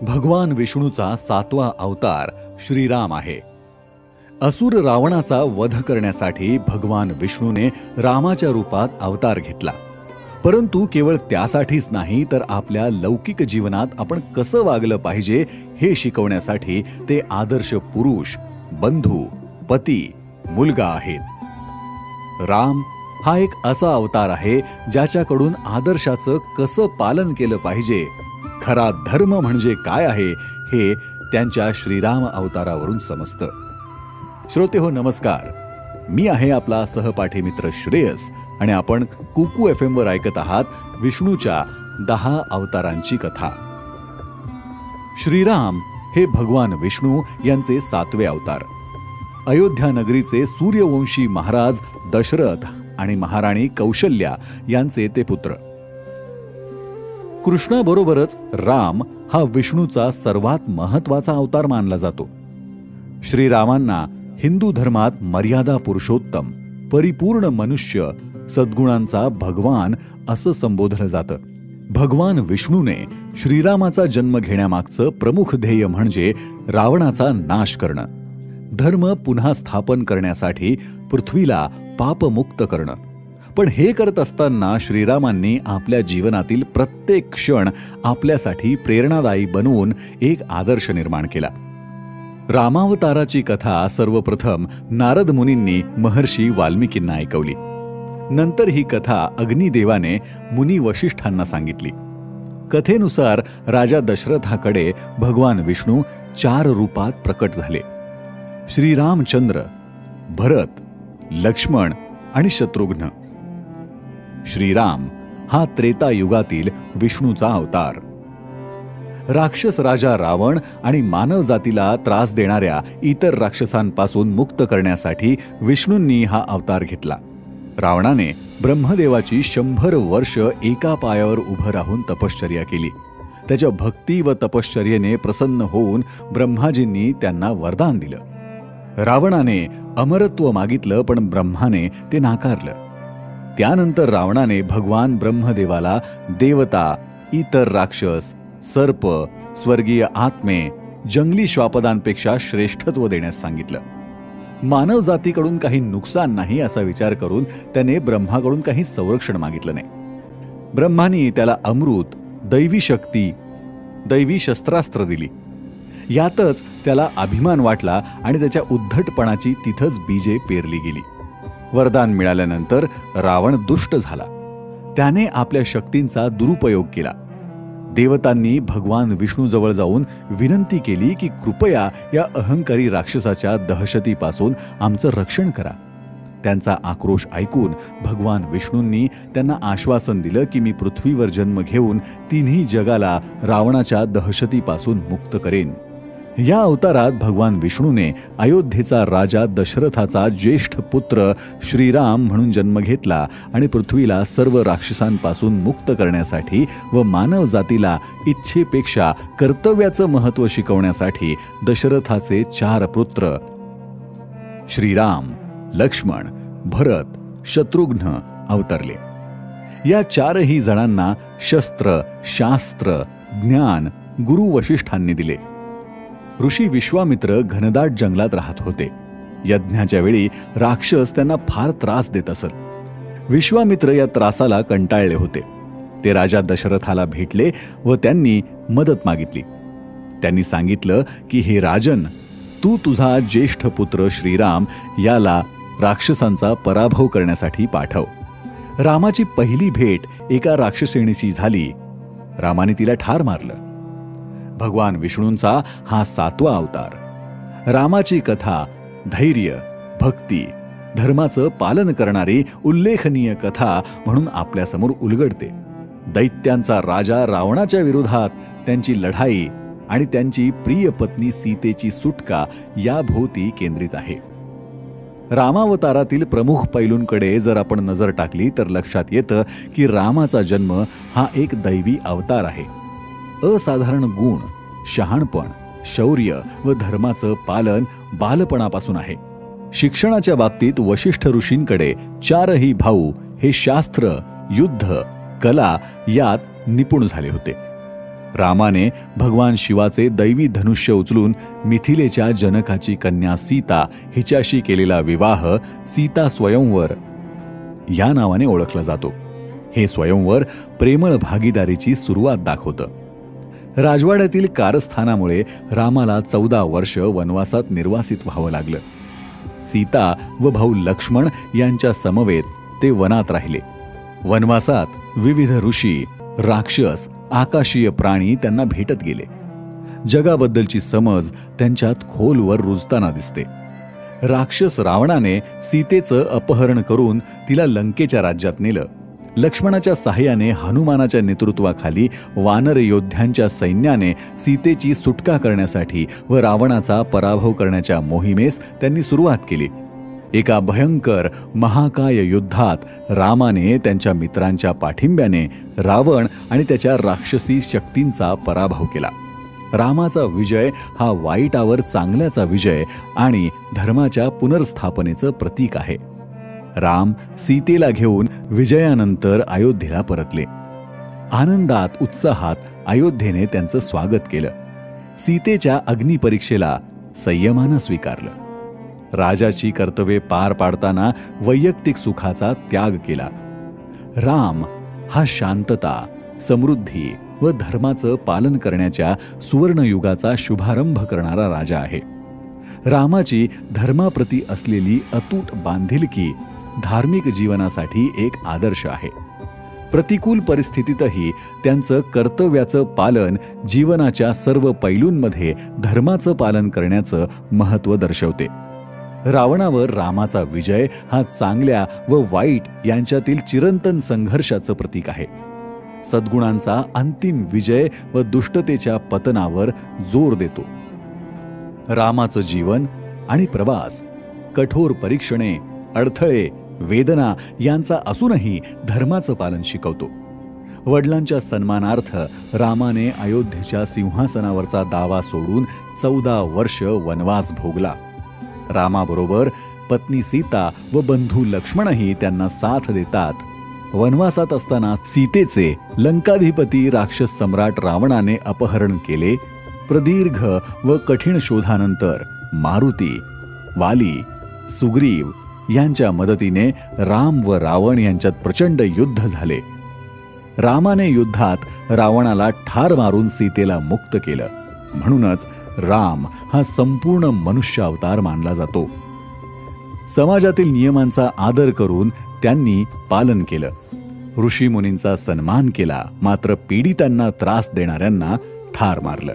भगवान विष्णूचा 7वा अवतार श्रीराम आहे. असुर रावणाचा वध करण्यासाठी भगवान विष्णूने रामाच्या रूपात अवतार घेतला. परंतु केवळ त्यासाठीच नाही तर आपल्या लौकिक जीवनात आपण कसं वागलं पाहिजे हे शिकवण्यासाठी ते आदर्श पुरुष, बंधू, पती, मुलगा आहेत. राम हा एक असा अवतार आहे ज्याच्याकडून आदर्शाचं कसं पालन केलं पाहिजे, खरा धर्म म्हणजे काय आहे हे त्यांच्या श्रीराम अवतारावरून समजतं. श्रोतेहो नमस्कार, मी आहे आपला सहपाठी मित्र श्रेयस आणि आपण कुकू FM वर ऐकत आहात विष्णूच्या 10 अवतारांची कथा. श्रीराम हे भगवान विष्णू यांचे 7वे अवतार. अयोध्या नगरीचे सूर्यवंशी महाराज दशरथ आणि महाराणी कौशल्या यांचे ते पुत्र. कृष्णाबरोबरच राम हा विष्णूचा सर्वात महत्वाचा अवतार मानला जातो. श्रीरामांना हिंदू धर्मात मर्यादा पुरुषोत्तम, परिपूर्ण मनुष्य, सद्गुणांचा भगवान असं संबोधलं जातं. भगवान विष्णूने श्रीरामाचा जन्म घेण्यामागचं प्रमुख ध्येय म्हणजे रावणाचा नाश करणं, धर्म पुन्हा स्थापन करण्यासाठी पृथ्वीला पापमुक्त करणं. पण हे करत असताना श्रीरामांनी आपल्या जीवनातील प्रत्येक क्षण आपल्यासाठी प्रेरणादायी बनवून एक आदर्श निर्माण केला. रामावताराची कथा सर्वप्रथम नारद मुनींनी महर्षी वाल्मिकींना ऐकवली. नंतर ही कथा अग्निदेवाने मुनी वशिष्ठांना सांगितली. कथेनुसार राजा दशरथाकडे भगवान विष्णू 4 रूपात प्रकट झाले: श्रीरामचंद्र, भरत, लक्ष्मण आणि शत्रुघ्न. श्रीराम हा त्रेता युगातील विष्णूचा अवतार. राक्षस राजा रावण आणि मानव जातीला त्रास देणाऱ्या इतर राक्षसांपासून मुक्त करण्यासाठी विष्णूंनी हा अवतार घेतला. रावणाने ब्रह्मदेवाची 100 वर्ष एका पायावर उभं राहून तपश्चर्या केली. त्याच्या भक्ती व तपश्चर्येने प्रसन्न होऊन ब्रह्माजींनी त्यांना वरदान दिलं. रावणाने अमरत्व मागितलं पण ब्रह्माने ते नाकारलं. त्यानंतर रावणाने भगवान ब्रह्मदेवाला देवता, इतर राक्षस, सर्प, स्वर्गीय आत्मे, जंगली श्वापदांपेक्षा श्रेष्ठत्व देण्यास सांगितलं. मानव जातीकडून काही नुकसान नाही असा विचार करून त्याने ब्रह्माकडून काही संरक्षण मागितलं नाही. ब्रह्मानी त्याला अमृत, दैवी शक्ती, दैवी शस्त्रास्त्र दिली. यातच त्याला अभिमान वाटला आणि त्याच्या उद्धटपणाची तिथंच बीजे पेरली गेली. वरदान मिळाल्यानंतर रावण दुष्ट झाला. त्याने आपल्या शक्तींचा दुरुपयोग केला. देवतांनी भगवान विष्णूजवळ जाऊन विनंती केली की कृपया या अहंकारी राक्षसाच्या दहशतीपासून आमचं रक्षण करा. त्यांचा आक्रोश ऐकून भगवान विष्णूंनी त्यांना आश्वासन दिलं की मी पृथ्वीवर जन्म घेऊन तिन्ही जगाला रावणाच्या दहशतीपासून मुक्त करेन. या अवतारात भगवान विष्णूने अयोध्येचा राजा दशरथाचा ज्येष्ठ पुत्र श्रीराम म्हणून जन्म घेतला आणि पृथ्वीला सर्व राक्षसांपासून मुक्त करण्यासाठी व मानव जातीला इच्छेपेक्षा कर्तव्याचं महत्त्व शिकवण्यासाठी दशरथाचे 4 पुत्र श्रीराम, लक्ष्मण, भरत, शत्रुघ्न अवतरले. या 4ही जणांना शस्त्र, शास्त्र, ज्ञान गुरु वशिष्ठांनी दिले. ऋषी विश्वामित्र घनदाट जंगलात राहत होते. यज्ञाच्या वेळी राक्षस त्यांना फार त्रास देत असत. विश्वामित्र या त्रासाला कंटाळले होते. ते राजा दशरथाला भेटले व त्यांनी मदत मागितली. त्यांनी सांगितलं की हे राजन, तू तुझा ज्येष्ठ पुत्र श्रीराम याला राक्षसांचा पराभव करण्यासाठी पाठव. रामाची पहिली भेट एका राक्षसेणीशी झाली. रामाने तिला ठार मारलं. भगवान विष्णूंचा हा 7वा अवतार. रामाची कथा धैर्य, भक्ती, धर्माचं पालन करणारी उल्लेखनीय कथा म्हणून आपल्यासमोर उलगडते. दैत्यांचा राजा रावणाच्या विरोधात त्यांची लढाई आणि त्यांची प्रिय पत्नी सीतेची सुटका या भोवती केंद्रित आहे. रामावतारातील प्रमुख पैलूंकडे जर आपण नजर टाकली तर लक्षात येतं की रामाचा जन्म हा एक दैवी अवतार आहे. असाधारण गुण, शहाणपण, शौर्य व धर्माचं पालन बालपणापासून आहे. शिक्षणाच्या बाबतीत वशिष्ठ ऋषींकडे 4ही भाऊ हे शास्त्र, युद्ध, कला यात निपुण झाले होते. रामाने भगवान शिवाचे दैवी धनुष्य उचलून मिथिलेच्या जनकाची कन्या सीता हिच्याशी केलेला विवाह सीता स्वयंवर या नावाने ओळखला जातो. हे स्वयंवर प्रेमळ भागीदारीची सुरुवात दाखवतं. राजवाड्यातील कारस्थानामुळे रामाला 14 वर्ष वनवासात निर्वासित व्हावं लागलं. सीता व भाऊ लक्ष्मण यांच्या समवेत ते वनात राहिले. वनवासात विविध ऋषी, राक्षस, आकाशीय प्राणी त्यांना भेटत गेले. जगाबद्दलची समज त्यांच्यात खोलवर रुजताना दिसते. राक्षस रावणाने सीतेचं अपहरण करून तिला लंकेच्या राज्यात नेलं. लक्ष्मणाच्या साहाय्याने हनुमानाच्या नेतृत्वाखाली वानर योद्ध्यांच्या सैन्याने सीतेची सुटका करण्यासाठी व रावणाचा पराभव करण्याच्या मोहिमेस त्यांनी सुरुवात केली. एका भयंकर महाकाय युद्धात रामाने त्यांच्या मित्रांच्या पाठिंब्याने रावण आणि त्याच्या राक्षसी शक्तींचा पराभव केला. रामाचा विजय हा वाईटावर चांगल्याचा विजय आणि धर्माच्या पुनर्स्थापनेचं प्रतीक आहे. राम सीतेला घेऊन विजयानंतर अयोध्येला परतले. आनंदात उत्साहात अयोध्येने त्यांचं स्वागत केलं. सीतेच्या अग्निपरीक्षेला संयमानं स्वीकारलं. राजाची कर्तव्ये पार पाडताना वैयक्तिक सुखाचा त्याग केला. राम हा शांतता, समृद्धी व धर्माचं पालन करण्याच्या सुवर्णयुगाचा शुभारंभ करणारा राजा आहे. रामाची धर्माप्रती असलेली अतूट बांधिलकी धार्मिक जीवनासाठी एक आदर्श आहे. प्रतिकूल परिस्थितीतही त्यांचं कर्तव्याचं पालन जीवनाच्या सर्व पैलूंमध्ये धर्माचं पालन करण्याचं महत्त्व दर्शवते. रावणावर रामाचा विजय हा चांगल्या व वाईट यांच्यातील चिरंतन संघर्षाचं प्रतीक आहे. सद्गुणांचा अंतिम विजय व दुष्टतेच्या पतनावर जोर देतो. रामाचं जीवन आणि प्रवास कठोर परीक्षणे, अडथळे, वेदना यांचा असूनही धर्माचं पालन शिकवतो. वडिलांच्या सन्मानार्थ रामाने अयोध्येच्या सिंहासनावरचा दावा सोडून 14 वर्ष वनवास भोगला. रामाबरोबर पत्नी सीता व बंधू लक्ष्मणही त्यांना साथ देतात. वनवासात असताना सीतेचे लंकाधिपती राक्षस सम्राट रावणाने अपहरण केले. प्रदीर्घ व कठीण शोधानंतर मारुती, वाली, सुग्रीव यांच्या मदतीने राम व रावण यांच्यात प्रचंड युद्ध झाले. रामाने युद्धात रावणाला ठार मारून सीतेला मुक्त केलं. म्हणूनच राम हा संपूर्ण मनुष्य अवतार मानला जातो. समाजातील नियमांचा आदर करून त्यांनी पालन केलं. ऋषीमुनींचा सन्मान केला, मात्र पीडितांना त्रास देणाऱ्यांना ठार मारलं.